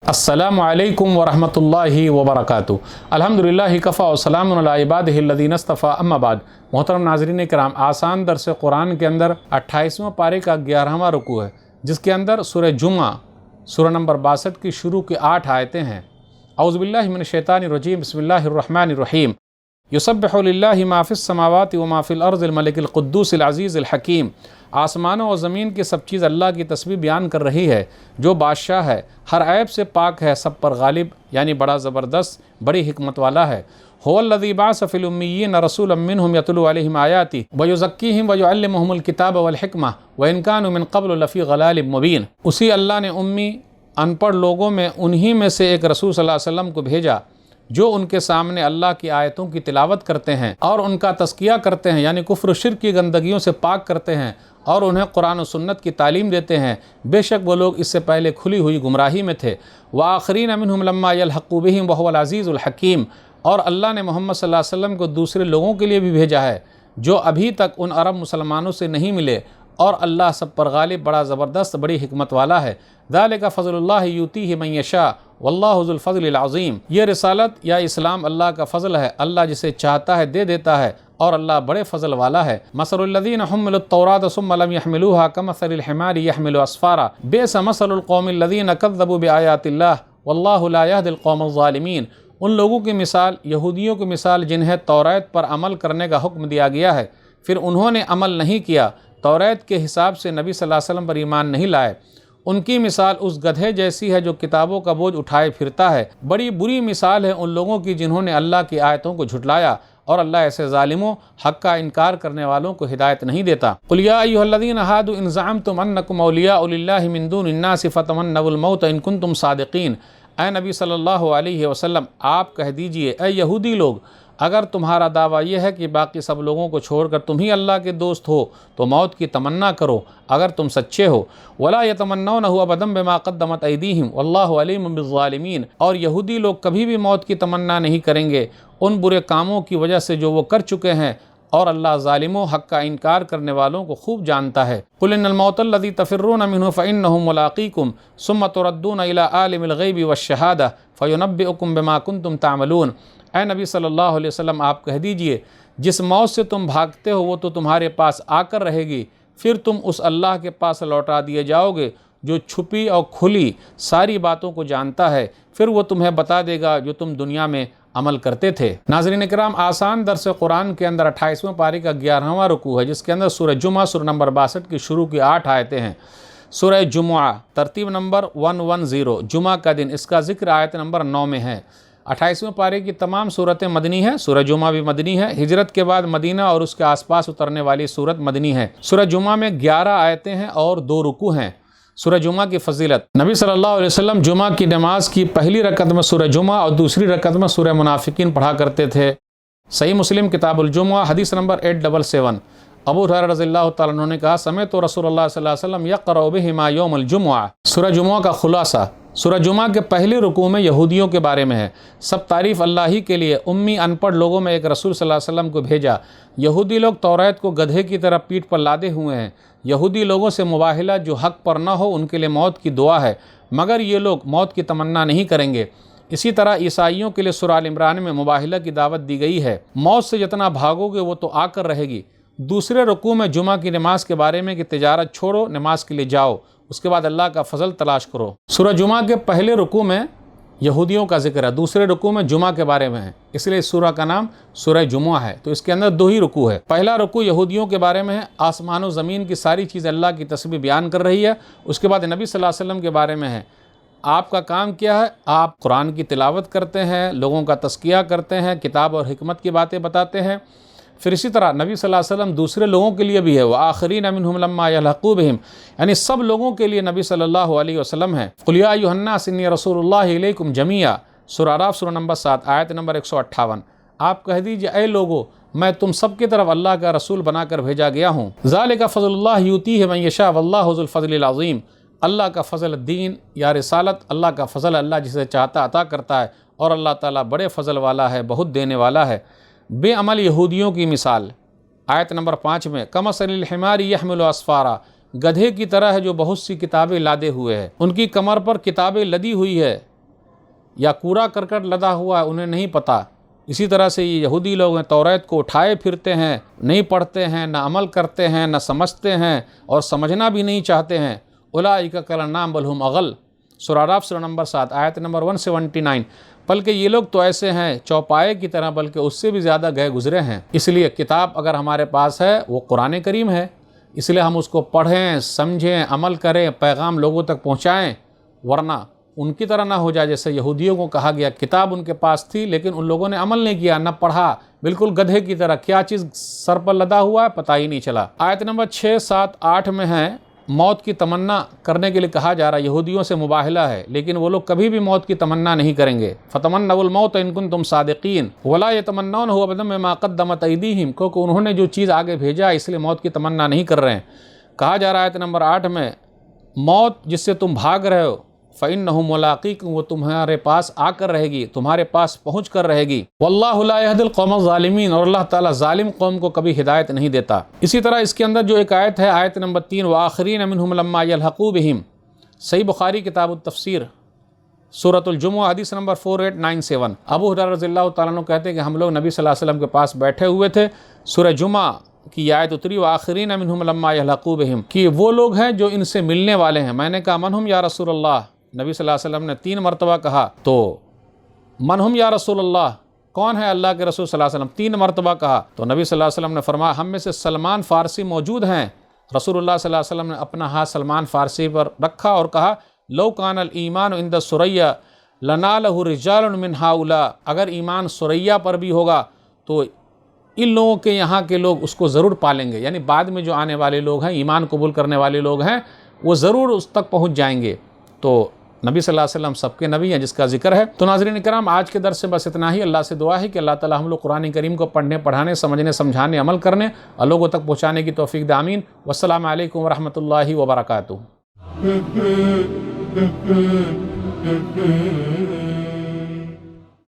अस्सलामु अलैकुम वरहमतुल्लाहि वबरकातुहू। अल्हम्दुलिल्लाहि कफ़ा व सलामुन अला इबादिहि अल्लज़ीना इस्तफ़ा अम्मा बाद। मोहतरम नाज़रीन किराम, आसान दर्स कुरान के अंदर 28वें पारे का 11वां रुकू है, जिसके अंदर सूरह जुमा सूरह नंबर 62 की शुरू की 8 आयतें हैं। औज़ु बिल्लाहि मिनश शैतानिर रजीम, बिस्मिल्लाहिर रहमानिर रहीम। युसब्बिहु लिल्लाहि मा फ़िस समावाति व मा फ़िल अर्ज़िल मलिकिल क़ुद्दूसिल अज़ीज़िल हकीम। आसमानों और ज़मीन की सब चीज़ अल्लाह की तस्बीह बयान कर रही है, जो बादशाह है, हर ऐब से पाक है, सब पर गालिब यानी बड़ा ज़बरदस्त, बड़ी हिकमत वाला है। हुवल्लज़ी बअस फ़िल उम्मिय्यीन रसूलन मिनहुम यतलू अलैहिम आयातिही व युज़क्कीहिम व युअल्लिमुहुमुल किताब वल हिकमह व इन कानू मिन क़ब्लु लफ़ी ग़लालिम मुबीन। उसी अल्लाह ने उम्मी अनपढ़ लोगों में उन्हीं में से एक रसूल सल्लल्लाहु अलैहि वसल्लम को भेजा, जो उनके सामने अल्लाह की आयतों की तिलावत करते हैं और उनका तज़किया करते हैं, यानी कुफ्र शिर्क की गंदगियों से पाक करते हैं और उन्हें कुरान और सुन्नत की तालीम देते हैं। बेशक वो लोग इससे पहले खुली हुई गुमराही में थे। व आखरीन मिनहुम लम्मा यल्हक़ू बिहिम व हुवल अज़ीज़ुल हकीम। और अल्लाह ने मोहम्मद सल्लल्लाहु अलैहि वसल्लम को दूसरे लोगों के लिए भी भेजा है, जो अभी तक उन अरब मुसलमानों से नहीं मिले, और अल्लाह सब पर गालिब, बड़ा ज़बरदस्त, बड़ी हिकमत वाला है। ज़ालिका फ़ज़लुल्लाहि युतीहि मन यशा वल्लाहु ज़ुल फ़ज़लिल अज़ीम। ये रिसालत या इस्लाम अल्लाह का फ़ज़ल है, अल्लाह जिसे चाहता है दे देता है, और अल्लाह बड़े फ़ज़ल वाला है। मसलुल्लज़ीना हुम्मिलुत तौरात सुम्मा लम यहमिलूहा कमसलिल हिमारि यहमिलु अस्फ़ारा बिअसा मसलुल क़ौमिल लज़ीना कज़्ज़बू बिआयातिल्लाह वल्लाहु ला यहदिल क़ौमज़ ज़ालिमीन। उन लोगों की मिसाल, यहूदियों की मिसाल जिन्हें तौरात पर अमल करने का हुक्म दिया गया है, फिर उन्होंने अमल नहीं किया, तौरात के हिसाब से नबी सल्लल्लाहु अलैहि वसल्लम पर ईमान नहीं लाए। उनकी मिसाल उस गधे जैसी है जो किताबों का बोझ उठाए फिरता है। बड़ी बुरी मिसाल है उन लोगों की जिन्होंने अल्लाह की आयतों को झुटलाया, और अल्लाह ऐसे ज़ालिमों, हक़ का इनकार करने वालों को हिदायत नहीं देता। क़ुल या अय्युहल्लज़ीना हादू इन ज़अमतुम अन्नकुम औलियाउ लिल्लाहि मिन दूनिन्नासि फ़तमन्नवुल मौत इन कुंतुम सादिक़ीन। ऐ नबी सल्लल्लाहु अलैहि वसल्लम, आप कह दीजिए, ऐ यहूदी लोग, अगर तुम्हारा दावा यह है कि बाकी सब लोगों को छोड़कर तुम ही अल्लाह के दोस्त हो, तो मौत की तमन्ना करो अगर तुम सच्चे हो। वला यतमन्नौनहु अबदम बिमा क़द्दमत ऐदीहिम वल्लाहु अलीमुम बिज़्ज़ालिमीन। और यहूदी लोग कभी भी मौत की तमन्ना नहीं करेंगे उन बुरे कामों की वजह से जो वो कर चुके हैं, और अल्लाह ज़ालिमों, हक़ का इनकार करने वालों को खूब जानता है। क़ुल इन्नल मौतल्लज़ी तफ़िर्रून मिन्हु फ़इन्नहु मुलाक़ीकुम सुम्मा तुरद्दून इला आलिमिल ग़ैबि वश्शहादा फ़युनब्बिउकुम बिमा कुंतुम तामलून। ऐ नबी सल्लल्लाहु अलैहि वसल्लम, आप कह दीजिए, जिस मौत से तुम भागते हो वो तो तुम्हारे पास आकर रहेगी, फिर तुम उस अल्लाह के पास लौटा दिए जाओगे जो छुपी और खुली सारी बातों को जानता है, फिर वो तुम्हें बता देगा जो तुम दुनिया में अमल करते थे। नाज़रीन किराम, आसान दर्स कुरान के अंदर 28वें पारे का 11वां रुकू है, जिसके अंदर सूरह जुमा सूरह नंबर 62 की शुरू की 8 आयतें हैं। सूरह जुमा तरतीब नंबर 110, जुमा का दिन, इसका जिक्र आयत नंबर 9 में है। 28वें पारे की तमाम सूरतें मदनी हैं, सूरह जुमा भी मदनी है। हिजरत के बाद मदीना और उसके आसपास उतरने वाली सूरत मदनी है। सूरह जुमा में 11 आयतें हैं और 2 रुकू हैं। सूरह जुमा की फजीलत, नबी सल्लल्लाहु अलैहि वसल्लम जुमा की नमाज की पहली रकत में सूरह जुमा और दूसरी रकत में सूरह मुनाफिकीन पढ़ा करते थे। सही मुस्लिम किताबुल जुमा हदीस नंबर 877। अबू हुरैरा रज़ियल्लाहु तआला अन्हु ने कहा, समेअतु रसूलुल्लाह सल्लल्लाहु अलैहि वसल्लम यक़रअु बिहिमा यौमुल जुमुआ। सूरह जुमा का खुलासा, सूरह जुमा के पहले रुकू में यहूदियों के बारे में है। सब तारीफ़ अल्लाह ही के लिए। उम्मी अनपढ़ लोगों में एक रसूल सल्लल्लाहु अलैहि वसल्लम को भेजा। यहूदी लोग तौरात को गधे की तरह पीठ पर लादे हुए हैं। यहूदी लोगों से मुबाहिला जो हक़ पर न हो उनके लिए मौत की दुआ है, मगर ये लोग मौत की तमन्ना नहीं करेंगे। इसी तरह ईसाइयों के लिए सूरह आल इमरान में मुबाहिला की दावत दी गई है। मौत से जितना भागोगे वो तो आकर रहेगी। दूसरे रुकू में जुमा की नमाज के बारे में कि तिजारत छोड़ो, नमाज के लिए जाओ, उसके बाद अल्लाह का फजल तलाश करो। सूरह जुमा के पहले रुकू में यहूदियों का जिक्र है, दूसरे रुकू में जुमा के बारे में है, इसलिए इस सूरह का नाम सूरह जुमा है। तो इसके अंदर 2 ही रुकू है। पहला रुकू यहूदियों के बारे में है, आसमान और ज़मीन की सारी चीज़ अल्लाह की तस्बीह बयान कर रही है। उसके बाद नबी सल्लल्लाहु अलैहि वसल्लम के बारे में है, आपका काम क्या है, आप कुरान की तिलावत करते हैं, लोगों का तज़किया करते हैं, किताब और हिकमत की बातें बताते हैं। फिर इसी तरह नबी सल्लल्लाहु अलैहि वसल्लम दूसरे लोगों के लिए भी है, व आखरीन मिनहुम लम्मा यल्हक़ू बिहिम, यानी सब लोगों के लिए नबी सल्लल्लाहु अलैहि वसल्लम है। क़ुल या अय्युहन्नास इन्नी रसूलुल्लाहि इलैकुम जमीआ, सूरह आराफ सूरह नंबर 7 आयत नंबर 158। आप कह दीजिए, ऐ लोगो, मैं तुम सब की तरफ अल्लाह का रसूल बनाकर भेजा गया हूँ। ज़ालिका फ़ज़लुल्लाहि युतीहि मन यशा वल्लाहु ज़ुल फ़ज़लिल अज़ीम। अल्लाह का फ़ज़ल दीन या रिसालत, अल्लाह का फ़ज़ल अल्लाह जिसे चाहता अता करता है, और अल्लाह ताला बड़े फ़ज़ल वाला है, बहुत देने वाला है। बेअमल यहूदियों की मिसाल, आयत नंबर 5 में, कमसलिल हिमारि यहमिलु अस्फ़ारा, गधे की तरह है जो बहुत सी किताबें लादे हुए है। उनकी कमर पर किताबें लदी हुई है, یا کوڑا کرکٹ لدا ہوا ہے انہیں نہیں پتہ۔ اسی طرح سے یہ یہودی لوگ ہیں، توریت کو اٹھائے پھرتے ہیں، نہیں پڑھتے ہیں، نہ عمل کرتے ہیں، نہ سمجھتے ہیں اور سمجھنا بھی نہیں چاہتے ہیں۔ اولئک کالانعام بل ھم اضل، سورہ اعراف سورہ نمبر 7 آیت نمبر 179۔ بلکہ یہ لوگ تو ایسے ہیں چوپائے کی طرح، بلکہ اس سے بھی زیادہ گئے گزرے ہیں۔ اس لیے کتاب اگر ہمارے پاس ہے وہ قرآن کریم ہے، اس لیے ہم اس کو پڑھیں، سمجھیں، عمل کریں، پیغام لوگوں تک پہنچائیں، ورنہ ان کی طرح نہ ہو جائے جیسے یہودیوں کو کہا گیا کتاب ان کے پاس تھی لیکن ان لوگوں نے عمل نہیں کیا، نہ پڑھا، بالکل گدھے کی طرح، کیا چیز سر پر لدا ہوا ہے پتہ ہی نہیں چلا۔ آیت نمبر 6، 7، 8 میں ہے موت کی تمنا کرنے کے لیے کہا جا رہا ہے، یہودیوں سے مباہلہ ہے، لیکن وہ لوگ کبھی بھی موت کی تمنا نہیں کریں گے۔ فَتَمَنَّوُا الْمَوْتَ إِن كُنتُمْ صَادِقِينَ وَلَا يَتَمَنَّوْنَهُ أَبَدًا بِمَا قَدَّمَتْ أَيْدِيهِمْ، کیونکہ انہوں نے جو چیز آگے بھیجا اس لیے موت کی تمنا نہیں کر رہے ہیں۔ کہا جا رہا ہے آیت نمبر 8 میں موت جس سے تم بھاگ رہے ہو فَإِنَّهُ مُلَاقِيكُمْ، وہ تمہارے پاس آ کر رہے گی، تمہارے پاس پہنچ کر رہے گی۔ وَاللَّهُ لَا يَهْدِي الْقَوْمَ الظَّالِمِينَ، اور اللہ تعالیٰ ظالم قوم کو کبھی ہدایت نہیں دیتا۔ اسی طرح اس کے اندر جو ایک آیت ہے آیت نمبر 3، وَآخَرِينَ مِنْهُمْ لَمَّا يَلْحَقُوا بِهِمْ، صحیح بخاری کتاب التفسیر سورۃ الجمعہ حدیث نمبر 4897۔ ابو ہریرہ رضی اللہ تعالیٰ عنہ کہتے ہیں کہ ہم لوگ نبی صلی اللہ علیہ وسلم کے پاس بیٹھے ہوئے تھے، سورہ جمعہ کی آیت اتری وآخرین منہم لما یلحقوا بہم، کہ وہ لوگ ہیں جو ان سے ملنے والے ہیں۔ میں نے کہا من ہم یا رسول اللہ، نبی صلی اللہ علیہ وسلم نے 3 مرتبہ کہا، تو من ہم یا رسول اللہ، کون ہے اللہ کے رسول صلی اللہ علیہ وسلم، 3 مرتبہ کہا تو نبی صلی اللہ علیہ وسلم نے فرمایا ہم میں سے سلمان فارسی موجود ہیں۔ رسول اللہ صلی اللہ علیہ وسلم نے اپنا ہاتھ سلمان فارسی پر رکھا اور کہا لو کان الایمان عند ثریا لنالہ رجال من ہؤلاء، اگر ایمان ثریا پر بھی ہوگا تو ان لوگوں کے یہاں کے لوگ اس کو ضرور پالیں گے، یعنی بعد میں جو آنے والے لوگ ہیں، ایمان قبول کرنے والے لوگ ہیں، وہ ضرور اس تک پہنچ جائیں گے۔ تو نبی صلی اللہ علیہ وسلم سب کے نبی ہیں جس کا ذکر ہے۔ تو ناظرین کرام آج کے درس سے بس اتنا ہی۔ اللہ سے دعا ہے کہ اللہ تعالی ہم لوگ قرآن کریم کو پڑھنے، پڑھانے، سمجھنے، سمجھانے، عمل کرنے اور لوگوں تک پہنچانے کی توفیق دے، آمین۔ والسلام علیکم ورحمۃ اللہ وبرکاتہ۔